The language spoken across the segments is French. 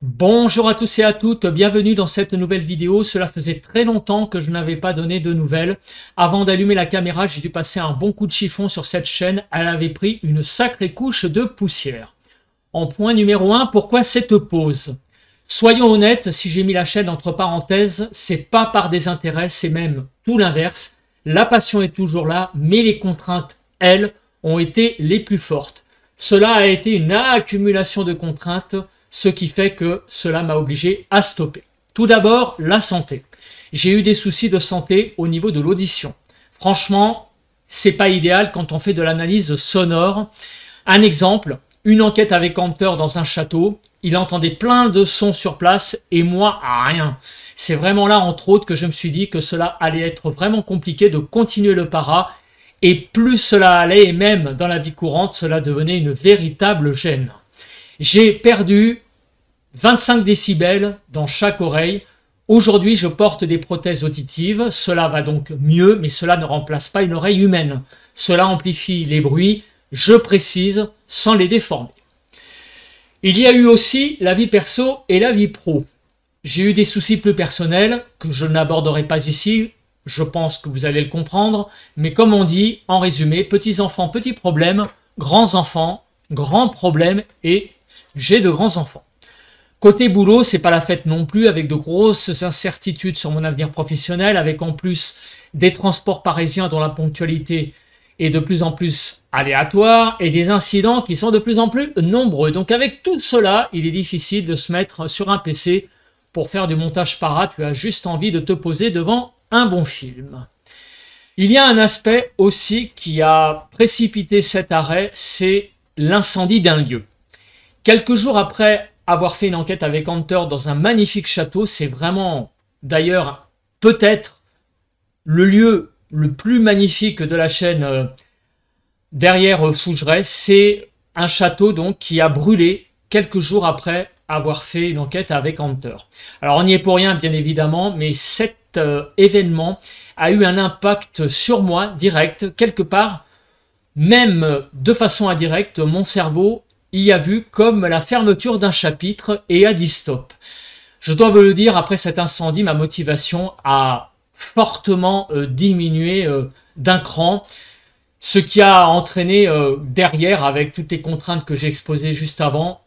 Bonjour à tous et à toutes, bienvenue dans cette nouvelle vidéo. Cela faisait très longtemps que je n'avais pas donné de nouvelles. Avant d'allumer la caméra, j'ai dû passer un bon coup de chiffon sur cette chaîne. Elle avait pris une sacrée couche de poussière. En point numéro 1, pourquoi cette pause? Soyons honnêtes, si j'ai mis la chaîne entre parenthèses, c'est pas par désintérêt, c'est même tout l'inverse. La passion est toujours là, mais les contraintes, elles, ont été les plus fortes. Cela a été une accumulation de contraintes, ce qui fait que cela m'a obligé à stopper. Tout d'abord, la santé. J'ai eu des soucis de santé au niveau de l'audition. Franchement, c'est pas idéal quand on fait de l'analyse sonore. Un exemple, une enquête avec Hunter dans un château, il entendait plein de sons sur place et moi, rien. C'est vraiment là, entre autres, que je me suis dit que cela allait être vraiment compliqué de continuer le para. Et plus cela allait, et même dans la vie courante, cela devenait une véritable gêne. J'ai perdu 25 décibels dans chaque oreille. Aujourd'hui, je porte des prothèses auditives. Cela va donc mieux, mais cela ne remplace pas une oreille humaine. Cela amplifie les bruits, je précise, sans les déformer. Il y a eu aussi la vie perso et la vie pro. J'ai eu des soucis plus personnels que je n'aborderai pas ici. Je pense que vous allez le comprendre. Mais comme on dit, en résumé, petits enfants, petits problèmes, grands enfants, grands problèmes et j'ai de grands enfants. Côté boulot, c'est pas la fête non plus, avec de grosses incertitudes sur mon avenir professionnel, avec en plus des transports parisiens dont la ponctualité est de plus en plus aléatoire et des incidents qui sont de plus en plus nombreux. Donc avec tout cela, il est difficile de se mettre sur un PC pour faire du montage para. Tu as juste envie de te poser devant un bon film. Il y a un aspect aussi qui a précipité cet arrêt, c'est l'incendie d'un lieu. Quelques jours après avoir fait une enquête avec Hunter dans un magnifique château, c'est vraiment d'ailleurs peut-être le lieu le plus magnifique de la chaîne derrière Fougeray. C'est un château donc qui a brûlé quelques jours après avoir fait une enquête avec Hunter. Alors on n'y est pour rien bien évidemment, mais cet événement a eu un impact sur moi direct, quelque part, même de façon indirecte, mon cerveau y a vu comme la fermeture d'un chapitre et a dit stop. Je dois vous le dire, après cet incendie, ma motivation a fortement diminué d'un cran, ce qui a entraîné derrière, avec toutes les contraintes que j'ai exposées juste avant,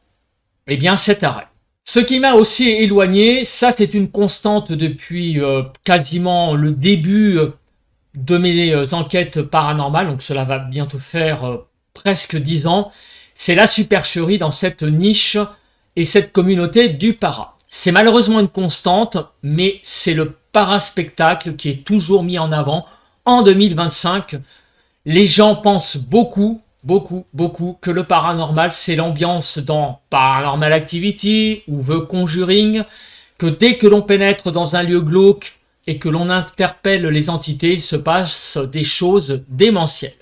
eh bien cet arrêt. Ce qui m'a aussi éloigné, ça c'est une constante depuis quasiment le début de mes enquêtes paranormales, donc cela va bientôt faire presque 10 ans, c'est la supercherie dans cette niche et cette communauté du para. C'est malheureusement une constante, mais c'est le paraspectacle qui est toujours mis en avant. En 2025, les gens pensent beaucoup que le paranormal, c'est l'ambiance dans Paranormal Activity ou The Conjuring, que dès que l'on pénètre dans un lieu glauque et que l'on interpelle les entités, il se passe des choses démentielles.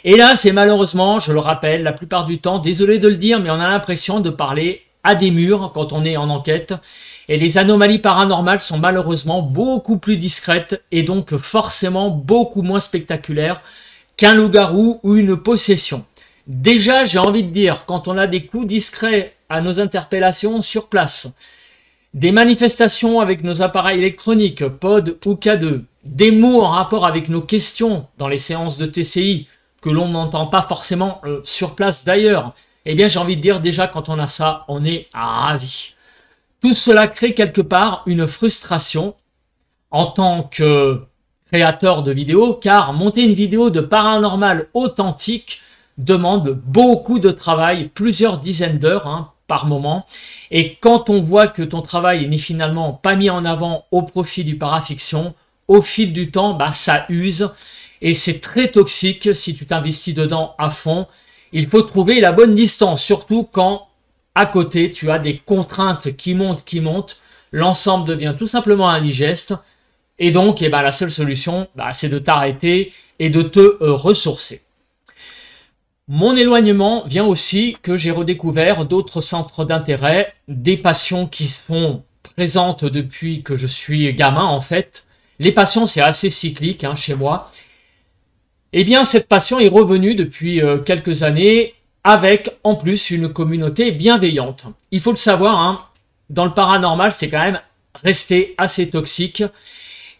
Et là, c'est malheureusement, je le rappelle, la plupart du temps, désolé de le dire, mais on a l'impression de parler à des murs quand on est en enquête. Et les anomalies paranormales sont malheureusement beaucoup plus discrètes et donc forcément beaucoup moins spectaculaires qu'un loup-garou ou une possession. Déjà, j'ai envie de dire, quand on a des coups discrets à nos interpellations sur place, des manifestations avec nos appareils électroniques, POD ou K2, des mots en rapport avec nos questions dans les séances de TCI, que l'on n'entend pas forcément sur place d'ailleurs, eh bien j'ai envie de dire déjà quand on a ça, on est ravi. Tout cela crée quelque part une frustration en tant que créateur de vidéos, car monter une vidéo de paranormal authentique demande beaucoup de travail, plusieurs dizaines d'heures par moment, et quand on voit que ton travail n'est finalement pas mis en avant au profit du parafiction, au fil du temps, ça use. Et c'est très toxique si tu t'investis dedans à fond. Il faut trouver la bonne distance, surtout quand à côté tu as des contraintes qui montent. L'ensemble devient tout simplement indigeste. Et donc la seule solution, c'est de t'arrêter et de te ressourcer. Mon éloignement vient aussi que j'ai redécouvert d'autres centres d'intérêt, des passions qui sont présentes depuis que je suis gamin en fait. Les passions, c'est assez cyclique chez moi. Eh bien, cette passion est revenue depuis quelques années avec en plus une communauté bienveillante. Il faut le savoir, dans le paranormal, c'est quand même resté assez toxique.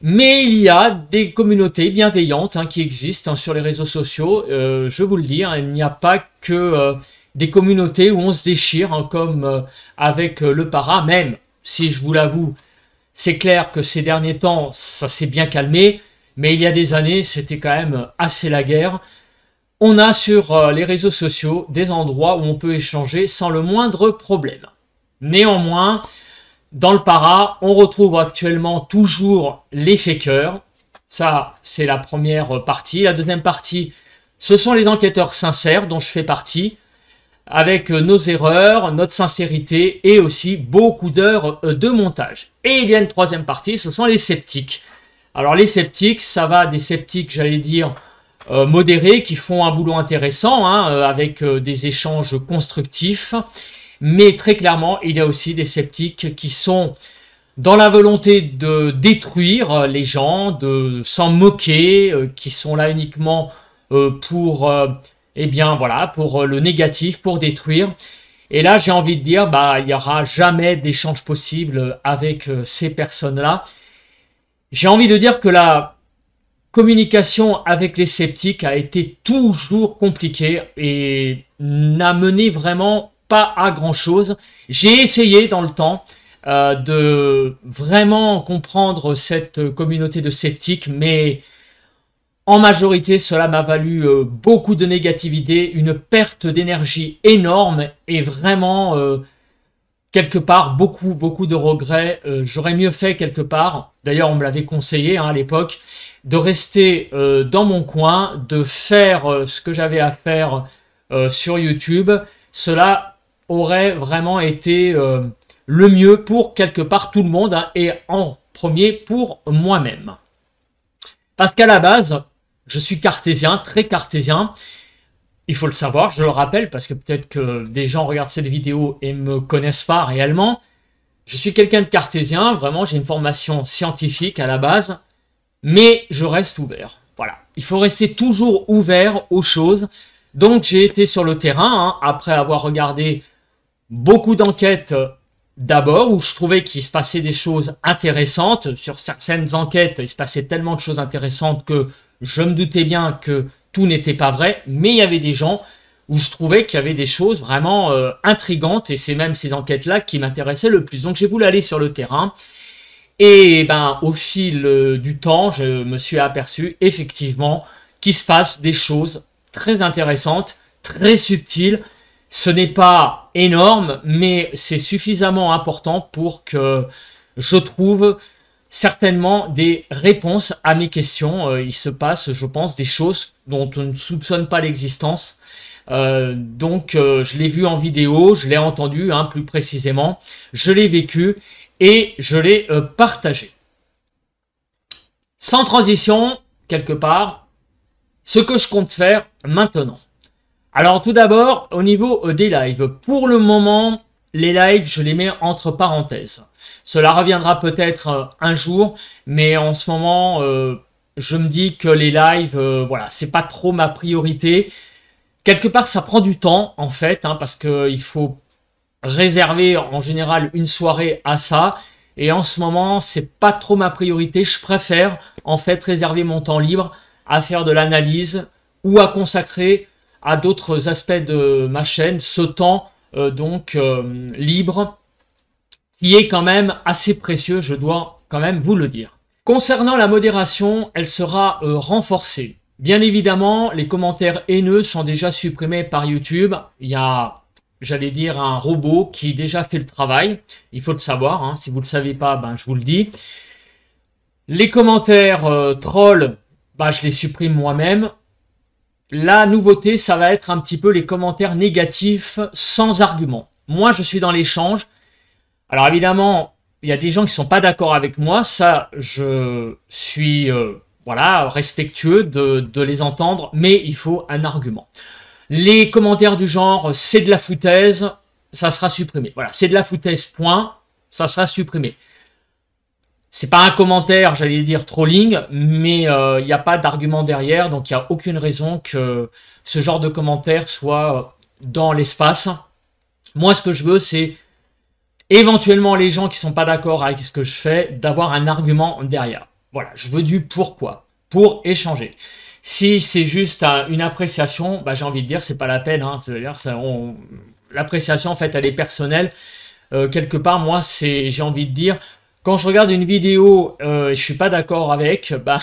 Mais il y a des communautés bienveillantes qui existent sur les réseaux sociaux. Je vous le dis, il n'y a pas que des communautés où on se déchire, comme avec le para. Même si je vous l'avoue, c'est clair que ces derniers temps, ça s'est bien calmé. Mais il y a des années, c'était quand même assez la guerre. On a sur les réseaux sociaux des endroits où on peut échanger sans le moindre problème. Néanmoins, dans le para, on retrouve actuellement toujours les fakers. Ça, c'est la première partie. La deuxième partie, ce sont les enquêteurs sincères dont je fais partie, avec nos erreurs, notre sincérité et aussi beaucoup d'heures de montage. Et il y a une troisième partie, ce sont les sceptiques. Alors les sceptiques, ça va des sceptiques, j'allais dire, modérés, qui font un boulot intéressant, avec des échanges constructifs. Mais très clairement, il y a aussi des sceptiques qui sont dans la volonté de détruire les gens, de s'en moquer, qui sont là uniquement pour, eh bien, voilà, pour le négatif, pour détruire. Et là, j'ai envie de dire, il n'y aura jamais d'échange possible avec ces personnes-là. J'ai envie de dire que la communication avec les sceptiques a été toujours compliquée et n'a mené vraiment pas à grand chose. J'ai essayé dans le temps de vraiment comprendre cette communauté de sceptiques, mais en majorité cela m'a valu beaucoup de négativité, une perte d'énergie énorme et vraiment quelque part beaucoup de regrets. J'aurais mieux fait quelque part, d'ailleurs on me l'avait conseillé à l'époque, de rester dans mon coin, de faire ce que j'avais à faire sur YouTube. Cela aurait vraiment été le mieux pour quelque part tout le monde, et en premier pour moi-même. Parce qu'à la base, je suis cartésien, très cartésien. Il faut le savoir, je le rappelle, parce que peut-être que des gens regardent cette vidéo et ne me connaissent pas réellement. Je suis quelqu'un de cartésien, vraiment, j'ai une formation scientifique à la base, mais je reste ouvert. Voilà, il faut rester toujours ouvert aux choses. Donc j'ai été sur le terrain, après avoir regardé beaucoup d'enquêtes d'abord, où je trouvais qu'il se passait des choses intéressantes. Sur certaines enquêtes, il se passait tellement de choses intéressantes que je me doutais bien que tout n'était pas vrai, mais il y avait des gens où je trouvais qu'il y avait des choses vraiment intrigantes, et c'est même ces enquêtes-là qui m'intéressaient le plus. Donc j'ai voulu aller sur le terrain, et au fil du temps, je me suis aperçu effectivement qu'il se passe des choses très intéressantes, très subtiles. Ce n'est pas énorme, mais c'est suffisamment important pour que je trouve certainement des réponses à mes questions. Il se passe, je pense, des choses dont on ne soupçonne pas l'existence. Donc, je l'ai vu en vidéo, je l'ai entendu plus précisément, je l'ai vécu et je l'ai partagé. Sans transition, quelque part, ce que je compte faire maintenant. Alors, tout d'abord, au niveau des lives, pour le moment, les lives, je les mets entre parenthèses. Cela reviendra peut-être un jour, mais en ce moment, je me dis que les lives, voilà, c'est pas trop ma priorité. Quelque part, ça prend du temps, en fait, parce qu'il faut réserver en général une soirée à ça. Et en ce moment, c'est pas trop ma priorité. Je préfère, en fait, réserver mon temps libre à faire de l'analyse ou à consacrer à d'autres aspects de ma chaîne ce temps libre, qui est quand même assez précieux, je dois quand même vous le dire. Concernant la modération, elle sera renforcée. Bien évidemment, les commentaires haineux sont déjà supprimés par YouTube. Il y a, j'allais dire, un robot qui déjà fait le travail. Il faut le savoir, si vous ne le savez pas, je vous le dis. Les commentaires trolls, je les supprime moi-même. La nouveauté, ça va être un petit peu les commentaires négatifs sans argument. Moi, je suis dans l'échange. Alors évidemment, il y a des gens qui ne sont pas d'accord avec moi. Ça, je suis voilà, respectueux de les entendre, mais il faut un argument. Les commentaires du genre « c'est de la foutaise », ça sera supprimé. Voilà, c'est de la foutaise, point, ça sera supprimé. C'est pas un commentaire, j'allais dire trolling, mais il n'y a pas d'argument derrière, donc il n'y a aucune raison que ce genre de commentaire soit dans l'espace. Moi, ce que je veux, c'est éventuellement les gens qui sont pas d'accord avec ce que je fais, d'avoir un argument derrière. Voilà, je veux du pourquoi, pour échanger. Si c'est juste une appréciation, bah, j'ai envie de dire, c'est pas la peine. Hein, l'appréciation, en fait, elle est personnelle. Quelque part, moi, j'ai envie de dire, quand je regarde une vidéo et je suis pas d'accord avec, bah,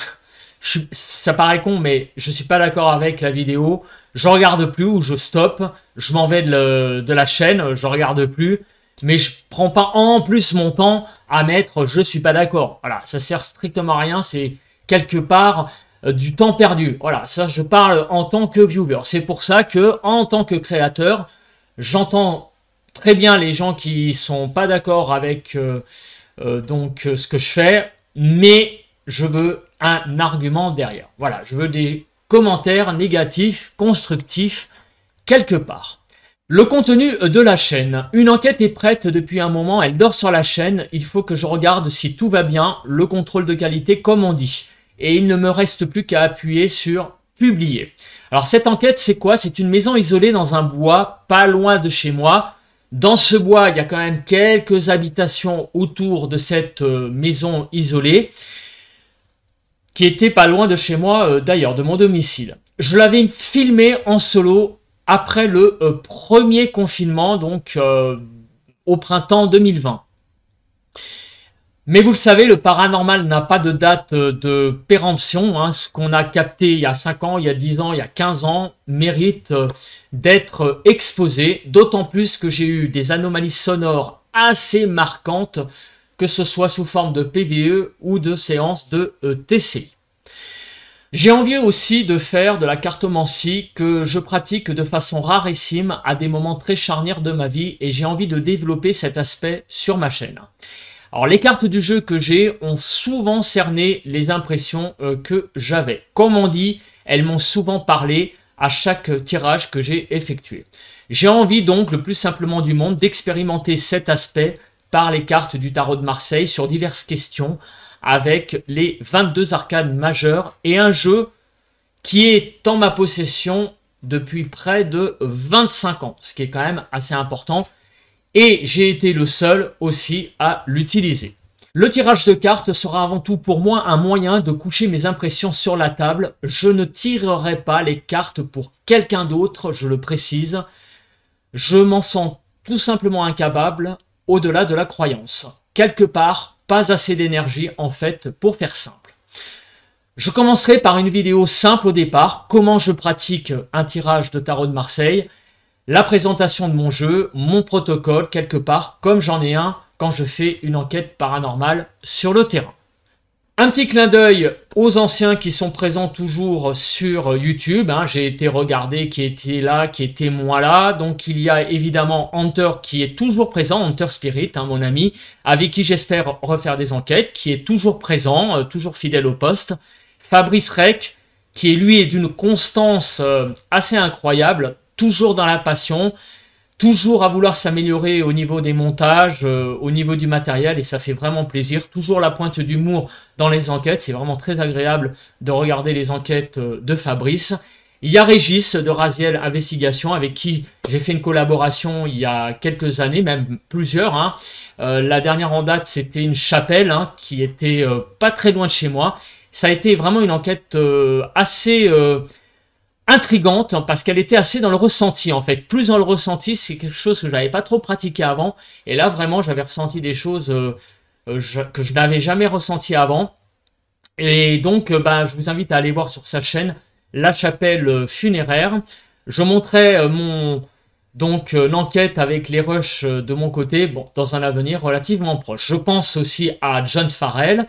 ça paraît con, mais je suis pas d'accord avec la vidéo, je regarde plus ou je stoppe, je m'en vais de la chaîne, je regarde plus, mais je prends pas en plus mon temps à mettre je suis pas d'accord. Voilà, ça sert strictement à rien, c'est quelque part du temps perdu. Voilà, ça je parle en tant que viewer. C'est pour ça que en tant que créateur, j'entends très bien les gens qui sont pas d'accord avec ce que je fais, mais je veux un argument derrière. Voilà, je veux des commentaires négatifs, constructifs, quelque part. Le contenu de la chaîne. Une enquête est prête depuis un moment, elle dort sur la chaîne. Il faut que je regarde si tout va bien, le contrôle de qualité comme on dit. Et il ne me reste plus qu'à appuyer sur publier. Alors cette enquête, c'est quoi? C'est une maison isolée dans un bois, pas loin de chez moi. Dans ce bois, il y a quand même quelques habitations autour de cette maison isolée, qui était pas loin de chez moi d'ailleurs, de mon domicile. Je l'avais filmé en solo après le premier confinement, donc au printemps 2020. Mais vous le savez, le paranormal n'a pas de date de péremption. Hein. Ce qu'on a capté il y a 5 ans, il y a 10 ans, il y a 15 ans, mérite d'être exposé. D'autant plus que j'ai eu des anomalies sonores assez marquantes, que ce soit sous forme de PVE ou de séances de TCI. J'ai envie aussi de faire de la cartomancie que je pratique de façon rarissime à des moments très charnières de ma vie et j'ai envie de développer cet aspect sur ma chaîne. Alors les cartes du jeu que j'ai ont souvent cerné les impressions que j'avais. Comme on dit, elles m'ont souvent parlé à chaque tirage que j'ai effectué. J'ai envie donc le plus simplement du monde d'expérimenter cet aspect par les cartes du tarot de Marseille sur diverses questions avec les 22 arcanes majeures et un jeu qui est en ma possession depuis près de 25 ans, ce qui est quand même assez important. Et j'ai été le seul aussi à l'utiliser. Le tirage de cartes sera avant tout pour moi un moyen de coucher mes impressions sur la table. Je ne tirerai pas les cartes pour quelqu'un d'autre, je le précise. Je m'en sens tout simplement incapable au-delà de la croyance. Quelque part, pas assez d'énergie en fait pour faire simple. Je commencerai par une vidéo simple au départ, comment je pratique un tirage de tarot de Marseille, la présentation de mon jeu, mon protocole quelque part, comme j'en ai un quand je fais une enquête paranormale sur le terrain. Un petit clin d'œil aux anciens qui sont présents toujours sur YouTube. Hein. J'ai été regardé qui était là, qui était moi là. Donc il y a évidemment Hunter qui est toujours présent, Hunter Spirit, hein, mon ami, avec qui j'espère refaire des enquêtes, qui est toujours présent, toujours fidèle au poste. Fabrice Rec, qui lui est d'une constance assez incroyable, toujours dans la passion, toujours à vouloir s'améliorer au niveau des montages, au niveau du matériel, et ça fait vraiment plaisir. Toujours la pointe d'humour dans les enquêtes, c'est vraiment très agréable de regarder les enquêtes de Fabrice. Il y a Régis de Raziel Investigation, avec qui j'ai fait une collaboration il y a quelques années, même plusieurs. Hein. La dernière en date, c'était une chapelle hein, qui était pas très loin de chez moi. Ça a été vraiment une enquête assez intrigante parce qu'elle était assez dans le ressenti en fait. Plus dans le ressenti, c'est quelque chose que je n'avais pas trop pratiqué avant. Et là, vraiment, j'avais ressenti des choses que je n'avais jamais ressenties avant. Et donc, je vous invite à aller voir sur sa chaîne La Chapelle Funéraire. Je montrerai l'enquête avec les rushs de mon côté dans un avenir relativement proche. Je pense aussi à John Farrell,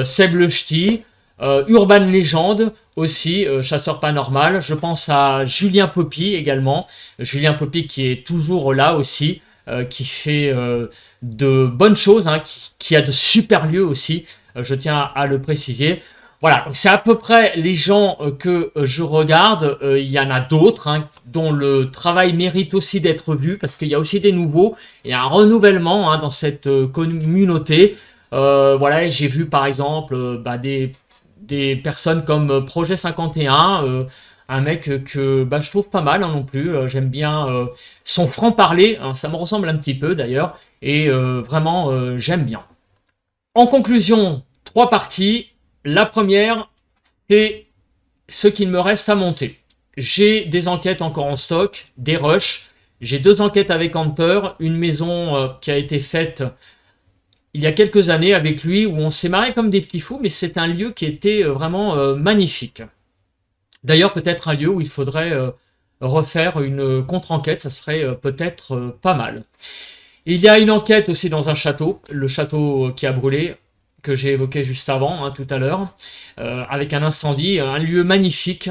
Seb Le Ch'ti, Urban Legend aussi, chasseur paranormal. Je pense à Julien Poppy également. Julien Poppy qui est toujours là aussi, qui fait de bonnes choses, hein, qui a de super lieux aussi, je tiens à le préciser. Voilà, donc c'est à peu près les gens que je regarde. Il y en a d'autres hein, dont le travail mérite aussi d'être vu parce qu'il y a aussi des nouveaux. Il y a un renouvellement hein, dans cette communauté. Voilà, j'ai vu par exemple des personnes comme Projet 51, un mec que bah, je trouve pas mal hein, non plus. J'aime bien son franc-parler, hein, ça me ressemble un petit peu d'ailleurs, et vraiment j'aime bien. En conclusion, 3 parties. La première, c'est ce qu'il me reste à monter. J'ai des enquêtes encore en stock, des rushs. J'ai 2 enquêtes avec Hunter, une maison qui a été faite il y a quelques années avec lui, où on s'est marré comme des petits fous, mais c'est un lieu qui était vraiment magnifique. D'ailleurs, peut-être un lieu où il faudrait refaire une contre-enquête, ça serait peut-être pas mal. Il y a une enquête aussi dans un château, le château qui a brûlé, que j'ai évoqué juste avant, hein, tout à l'heure, avec un incendie, un lieu magnifique,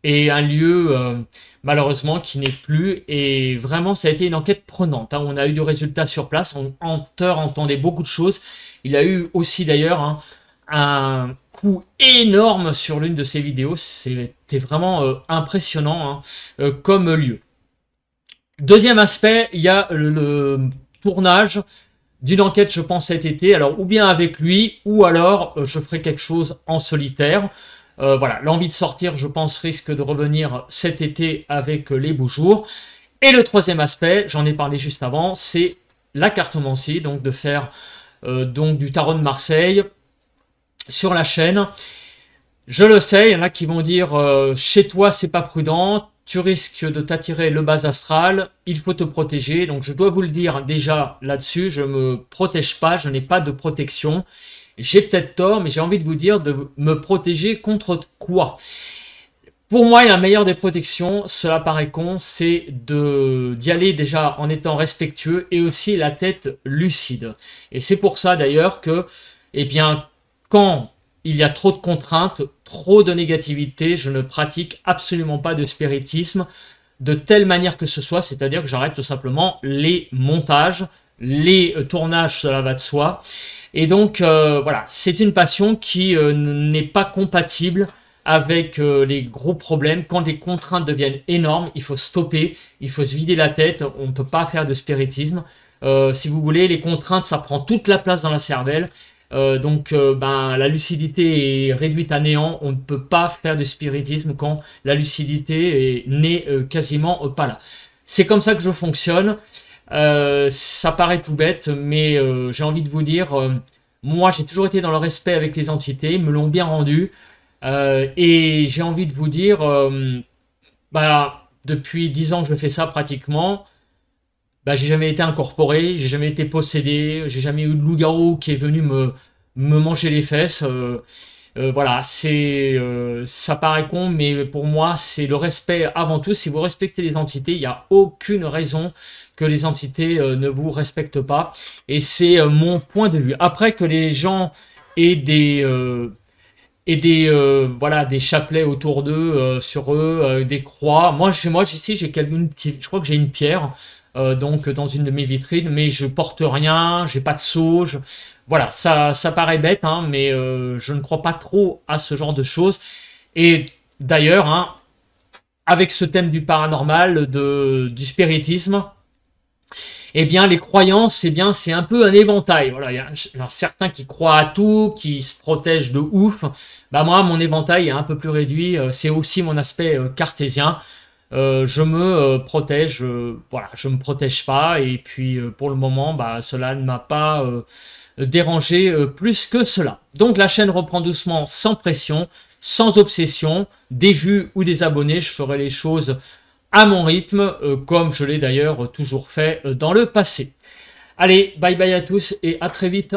et un lieu malheureusement qui n'est plus, et vraiment ça a été une enquête prenante, hein. On a eu du résultat sur place, Hunter entendait beaucoup de choses, il a eu aussi d'ailleurs hein, un coup énorme sur l'une de ses vidéos, c'était vraiment impressionnant hein, comme lieu. Deuxième aspect, il y a le tournage d'une enquête, je pense, cet été, alors ou bien avec lui, ou alors je ferai quelque chose en solitaire. Voilà, l'envie de sortir, je pense, risque de revenir cet été avec les beaux jours. Et le troisième aspect, j'en ai parlé juste avant, c'est la cartomancie, donc de faire donc du tarot de Marseille sur la chaîne. Je le sais, il y en a qui vont dire chez toi c'est pas prudent, tu risques de t'attirer le bas astral, il faut te protéger. Donc je dois vous le dire déjà là-dessus, je me protège pas, je n'ai pas de protection. J'ai peut-être tort, mais j'ai envie de vous dire de me protéger contre quoi? Pour moi, la meilleure des protections, cela paraît con, c'est d'y aller déjà en étant respectueux et aussi la tête lucide. Et c'est pour ça d'ailleurs que, eh bien, quand il y a trop de contraintes, trop de négativité, je ne pratique absolument pas de spiritisme de telle manière que ce soit, c'est-à-dire que j'arrête tout simplement les montages, les tournages, cela va de soi. Et donc, voilà, c'est une passion qui n'est pas compatible avec les gros problèmes. Quand les contraintes deviennent énormes, il faut stopper, il faut se vider la tête, on ne peut pas faire de spiritisme. Si vous voulez, les contraintes, ça prend toute la place dans la cervelle. Ben, la lucidité est réduite à néant, on ne peut pas faire de spiritisme quand la lucidité n'est quasiment pas là. C'est comme ça que je fonctionne. Ça paraît tout bête, mais j'ai envie de vous dire, moi j'ai toujours été dans le respect avec les entités, ils me l'ont bien rendu, et j'ai envie de vous dire, bah, depuis 10 ans que je fais ça pratiquement, bah, j'ai jamais été incorporé, j'ai jamais été possédé, j'ai jamais eu de loup-garou qui est venu me manger les fesses. Voilà, ça paraît con, mais pour moi, c'est le respect avant tout. Si vous respectez les entités, il n'y a aucune raison que les entités ne vous respectent pas. Et c'est mon point de vue. Après que les gens aient voilà, des chapelets autour d'eux, sur eux, des croix. Moi, ici, j'ai je crois que j'ai une pierre. Donc dans une de mes vitrines, mais je porte rien, j'ai pas de sceau, voilà, ça paraît bête, hein, mais je ne crois pas trop à ce genre de choses. Et d'ailleurs, hein, avec ce thème du paranormal, du spiritisme, eh bien les croyances, eh bien c'est un peu un éventail. Voilà, il y a certains qui croient à tout, qui se protègent de ouf. Bah moi, mon éventail est un peu plus réduit. C'est aussi mon aspect cartésien. Je me protège, voilà, je me protège pas, et puis pour le moment, bah, cela ne m'a pas dérangé plus que cela. Donc la chaîne reprend doucement, sans pression, sans obsession, des vues ou des abonnés, je ferai les choses à mon rythme, comme je l'ai d'ailleurs toujours fait dans le passé. Allez, bye bye à tous et à très vite.